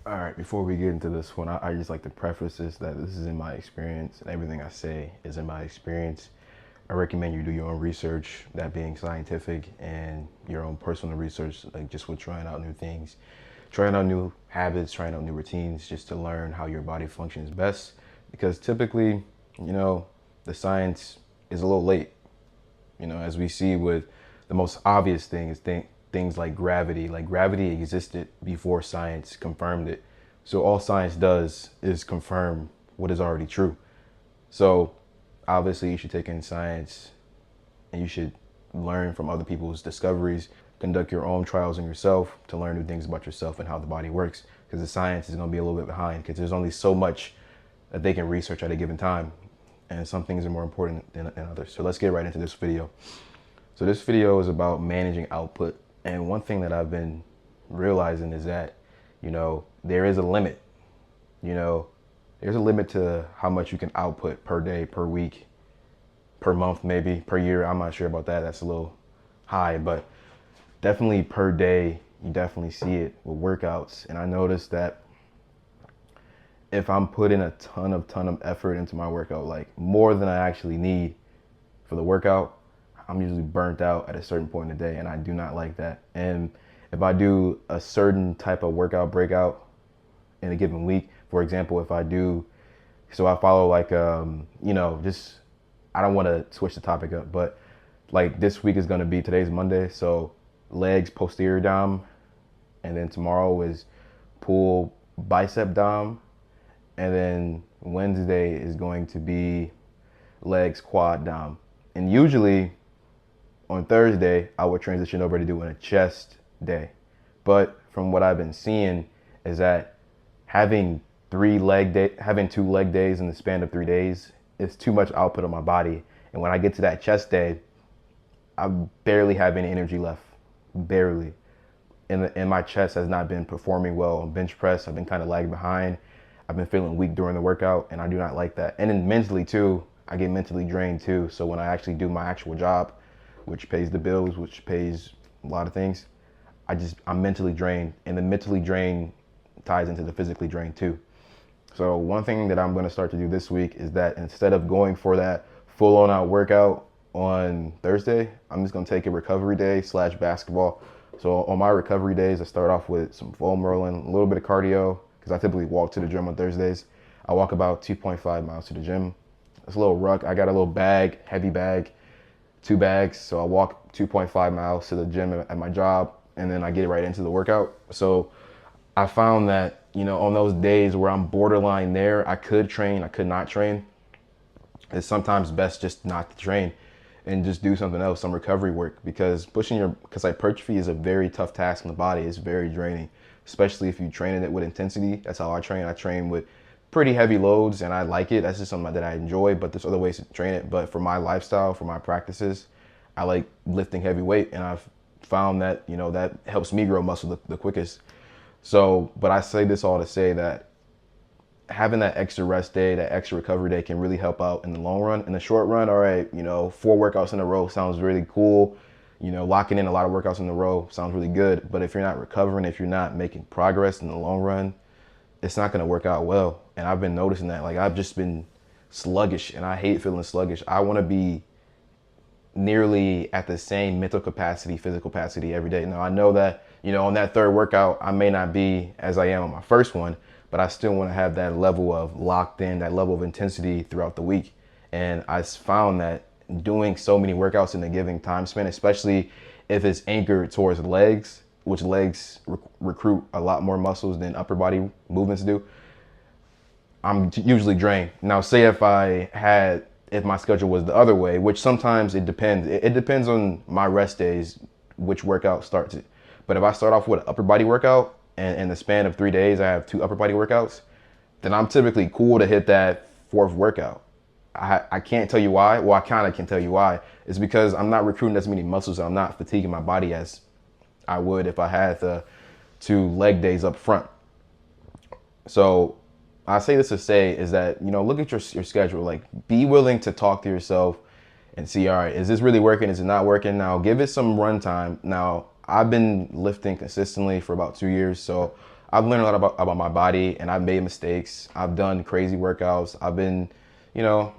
All right, before we get into this one, I just like to preface this that this is in my experience and everything I say is in my experience. I recommend you do your own research, that being scientific, and your own personal research, like just with trying out new things, trying out new habits, trying out new routines, just to learn how your body functions best. Because typically, you know, the science is a little late. You know, as we see with the most obvious thing is things like gravity. Like gravity existed before science confirmed it. So all science does is confirm what is already true. So obviously you should take in science and you should learn from other people's discoveries, conduct your own trials on yourself to learn new things about yourself and how the body works. Because the science is going to be a little bit behind because there's only so much that they can research at a given time. And some things are more important than others. So let's get right into this video. So this video is about managing output. And one thing that I've been realizing is that, there is a limit. There's a limit to how much you can output per day, per week, per month, maybe per year. I'm not sure about that. That's a little high, but definitely per day, you definitely see it with workouts. And I noticed that if I'm putting a ton of effort into my workout, like more than I actually need for the workout, I'm usually burnt out at a certain point in the day, and I do not like that. And if I do a certain type of workout breakout in a given week, for example, if I do, so I follow like, just, I don't want to switch the topic up, but like this week is going to be, today's Monday, so legs posterior dom, and then tomorrow is pull bicep dom, and then Wednesday is going to be legs quad dom. And usually on Thursday, I would transition over to doing a chest day. But from what I've been seeing is that having two leg days in the span of 3 days is too much output on my body. And when I get to that chest day, I barely have any energy left, barely. And my chest has not been performing well on bench press. I've been kind of lagging behind. I've been feeling weak during the workout, and I do not like that. And then mentally too, I get mentally drained too. So when I actually do my actual job, which pays the bills, which pays a lot of things, I'm mentally drained, and the mentally drained ties into the physically drained too. So one thing that I'm going to start to do this week is that instead of going for that full on out workout on Thursday, I'm just going to take a recovery day / basketball. So on my recovery days, I start off with some foam rolling, a little bit of cardio, because I typically walk to the gym on Thursdays. I walk about 2.5 miles to the gym. It's a little ruck. I got a little bag, heavy bag, 2 bags. So I walk 2.5 miles to the gym at my job, and then I get right into the workout. So I found that, on those days where I'm borderline there, I could train, I could not train. It's sometimes best just not to train and just do something else, some recovery work, because because hypertrophy is a very tough task in the body. It's very draining, especially if you train it with intensity. That's how I train. I train with pretty heavy loads, and I like it. That's just something that I enjoy, but there's other ways to train it. But for my lifestyle, for my practices, I like lifting heavy weight, and I've found that, that helps me grow muscle the quickest. So, but I say this all to say that having that extra rest day, that extra recovery day can really help out in the long run. In the short run, all right, 4 workouts in a row sounds really cool. Locking in a lot of workouts in a row sounds really good. But if you're not recovering, if you're not making progress in the long run, it's not going to work out well. And I've been noticing that, like, I've just been sluggish, and I hate feeling sluggish. I want to be nearly at the same mental capacity, physical capacity every day. Now, I know that, on that third workout, I may not be as I am on my first one, but I still want to have that level of locked in, that level of intensity throughout the week. And I found that doing so many workouts in a given time span, especially if it's anchored towards legs, which legs recruit a lot more muscles than upper body movements do, I'm usually drained. Now, say if my schedule was the other way, which sometimes it depends. It depends on my rest days, which workout starts it. But if I start off with an upper body workout, and in the span of 3 days, I have 2 upper body workouts, then I'm typically cool to hit that 4th workout. I can't tell you why. Well, I kind of can tell you why. It's because I'm not recruiting as many muscles, and I'm not fatiguing my body as I would if I had the 2 leg days up front. So I say this to say is that, look at your schedule. Like, be willing to talk to yourself and see, all right, is this really working? Is it not working? Now, give it some run time. Now, I've been lifting consistently for about 2 years, so I've learned a lot about my body, and I've made mistakes. I've done crazy workouts. I've been, you know,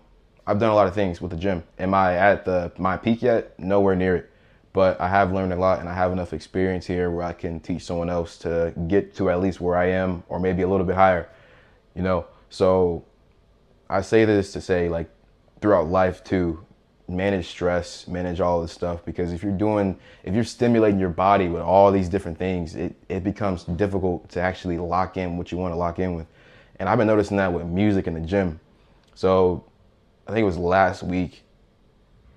I've done a lot of things with the gym. Am I at my peak yet? Nowhere near it. But I have learned a lot, and I have enough experience here where I can teach someone else to get to at least where I am, or maybe a little bit higher, you know. So I say this to say, like, throughout life too, manage stress, manage all this stuff, because if you're stimulating your body with all these different things, it becomes difficult to actually lock in what you want to lock in with. And I've been noticing that with music in the gym. So I think it was last week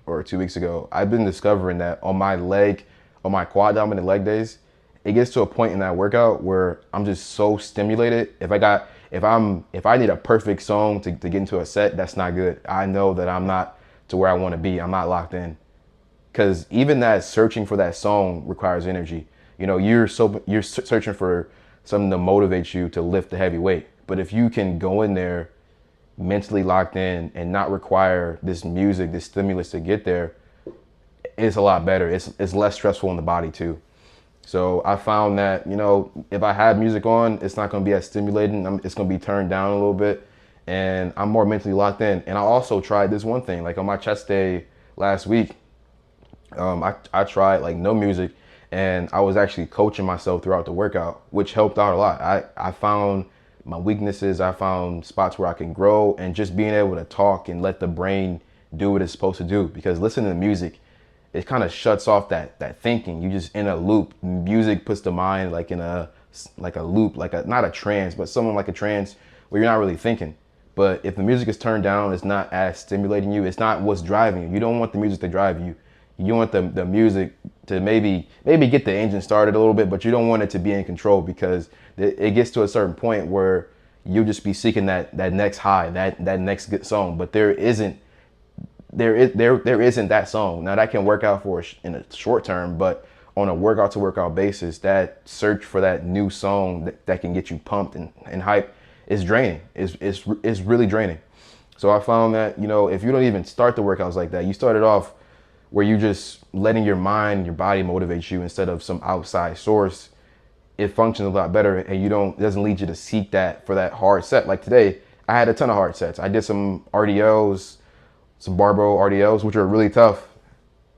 or 2 weeks ago, I've been discovering that on my quad dominant leg days, it gets to a point in that workout where I'm just so stimulated. If I need a perfect song to get into a set, that's not good. I know that I'm not to where I want to be. I'm not locked in. Because even that searching for that song requires energy. You know, you're searching for something to motivate you to lift the heavy weight. But if you can go in there mentally locked in and not require this music, this stimulus to get there, it's a lot better. It's less stressful in the body too. So I found that, you know, if I have music on, it's not going to be as stimulating. It's going to be turned down a little bit, and I'm more mentally locked in. And I also tried this one thing, like on my chest day last week, I tried like no music, and I was actually coaching myself throughout the workout, which helped out a lot. I found my weaknesses, I found spots where I can grow, and just being able to talk and let the brain do what it's supposed to do. Because listening to music, it kind of shuts off that thinking. You just in a loop. Music puts the mind like in a loop, not a trance, but something like a trance where you're not really thinking. But if the music is turned down, it's not as stimulating you. It's not what's driving you. You don't want the music to drive you. You want the music to maybe get the engine started a little bit, but you don't want it to be in control, because it gets to a certain point where you'll just be seeking that next high, that next good song. But there isn't that song. Now that can work out in a short term, but on a workout to workout basis, that search for that new song that can get you pumped and hype is draining. It's really draining. So I found that, you know, if you don't even start the workouts like that, you started off where you just letting your mind, your body motivate you instead of some outside source, it functions a lot better, and it doesn't lead you to seek that for that hard set. Like today, I had a ton of hard sets. I did some RDLs, some barbell RDLs, which are really tough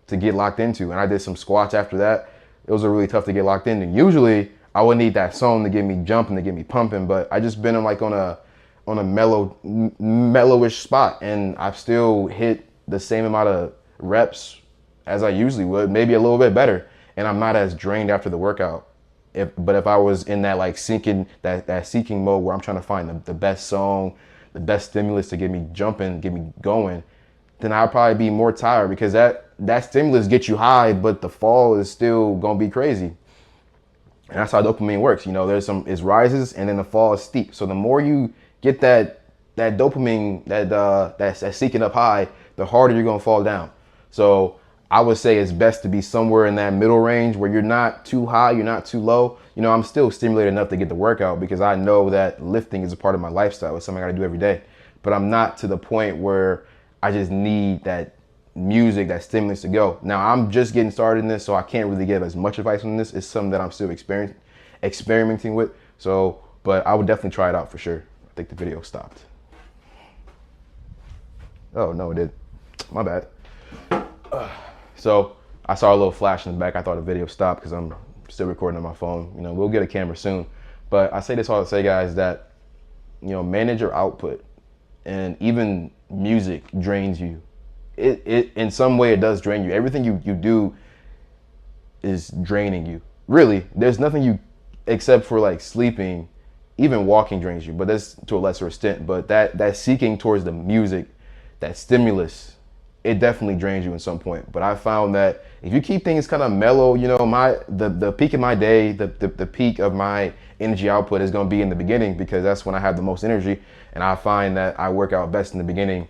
to get locked into. And I did some squats after that. Those are really tough to get locked into. Usually I would need that song to get me jumping, to get me pumping, but I just been on a mellowish spot, and I've still hit the same amount of reps as I usually would, maybe a little bit better. And I'm not as drained after the workout. But if I was in that like seeking mode where I'm trying to find the best song, the best stimulus to get me jumping, get me going, then I'll probably be more tired, because that stimulus gets you high, but the fall is still gonna be crazy. And that's how dopamine works. You know, it rises and then the fall is steep. So the more you get that dopamine, that seeking up high, the harder you're gonna fall down. So I would say it's best to be somewhere in that middle range where you're not too high, you're not too low. You know, I'm still stimulated enough to get the workout, because I know that lifting is a part of my lifestyle. It's something I gotta do every day. But I'm not to the point where I just need that music, that stimulus to go. Now, I'm just getting started in this, so I can't really give as much advice on this. It's something that I'm still experimenting with. So, but I would definitely try it out for sure. I think the video stopped. Oh, no, it did. My bad. So I saw a little flash in the back. I thought the video stopped because I'm still recording on my phone. You know, we'll get a camera soon. But I say this all to say, guys, that, you know, manage your output. And even music drains you. It in some way it does drain you. Everything you do is draining you. Really, there's nothing you, except for like sleeping, even walking drains you, but that's to a lesser extent. But that seeking towards the music, that stimulus, it definitely drains you at some point. But I found that if you keep things kind of mellow, you know, the peak of my day, the peak of my energy output is going to be in the beginning, because that's when I have the most energy. And I find that I work out best in the beginning.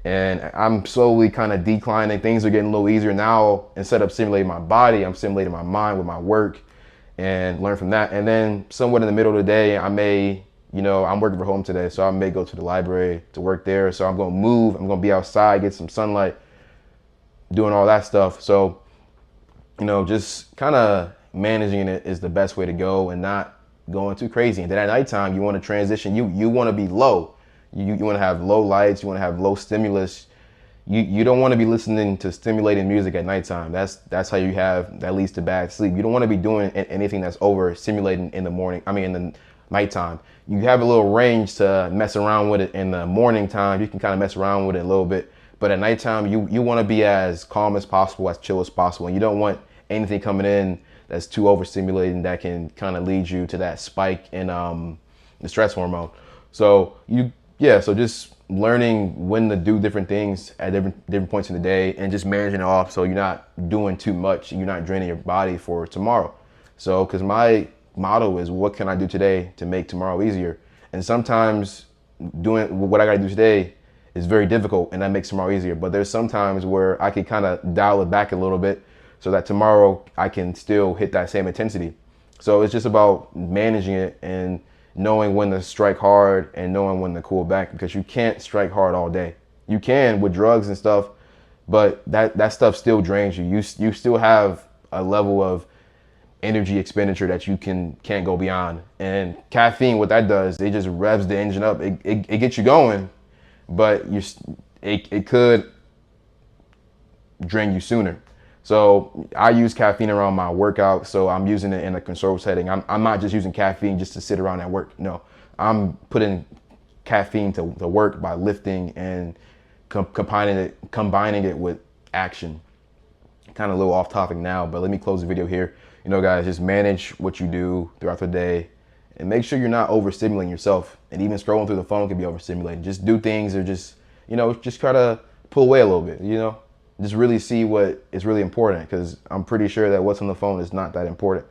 And I'm slowly kind of declining. Things are getting a little easier now. Instead of stimulating my body, I'm stimulating my mind with my work and learn from that. And then somewhat in the middle of the day, I may, you know, I'm working from home today, so I may go to the library to work there. So I'm going to move. I'm going to be outside, get some sunlight, doing all that stuff. So, you know, just kind of managing it is the best way to go, and not going too crazy. And then at nighttime, you want to transition. You want to be low. You want to have low lights. You want to have low stimulus. You don't want to be listening to stimulating music at nighttime. That's how you have, that leads to bad sleep. You don't want to be doing anything that's over stimulating in the morning. I mean, in the nighttime. You have a little range to mess around with it in the morning time. You can kind of mess around with it a little bit. But at nighttime, you want to be as calm as possible, as chill as possible. And you don't want anything coming in that's too overstimulating that can kind of lead you to that spike in the stress hormone. So so just learning when to do different things at different points in the day and just managing it off so you're not doing too much, you're not draining your body for tomorrow. So, because my motto is, what can I do today to make tomorrow easier? And sometimes doing what I gotta do today is very difficult and that makes tomorrow easier. But there's some times where I can kind of dial it back a little bit so that tomorrow I can still hit that same intensity. So it's just about managing it and knowing when to strike hard and knowing when to cool back, because you can't strike hard all day. You can with drugs and stuff, but that stuff still drains you. You still have a level of energy expenditure that you can't go beyond. And caffeine, what that does, it just revs the engine up. It gets you going, but it could drain you sooner. So I use caffeine around my workout, so I'm using it in a controlled setting. I'm not just using caffeine just to sit around at work. No, I'm putting caffeine to work by lifting and combining it with action. Kind of a little off topic now, but let me close the video here. Guys, just manage what you do throughout the day and make sure you're not overstimulating yourself. And even scrolling through the phone can be overstimulating. Just do things, or just try to pull away a little bit, just really see what is really important, because I'm pretty sure that what's on the phone is not that important.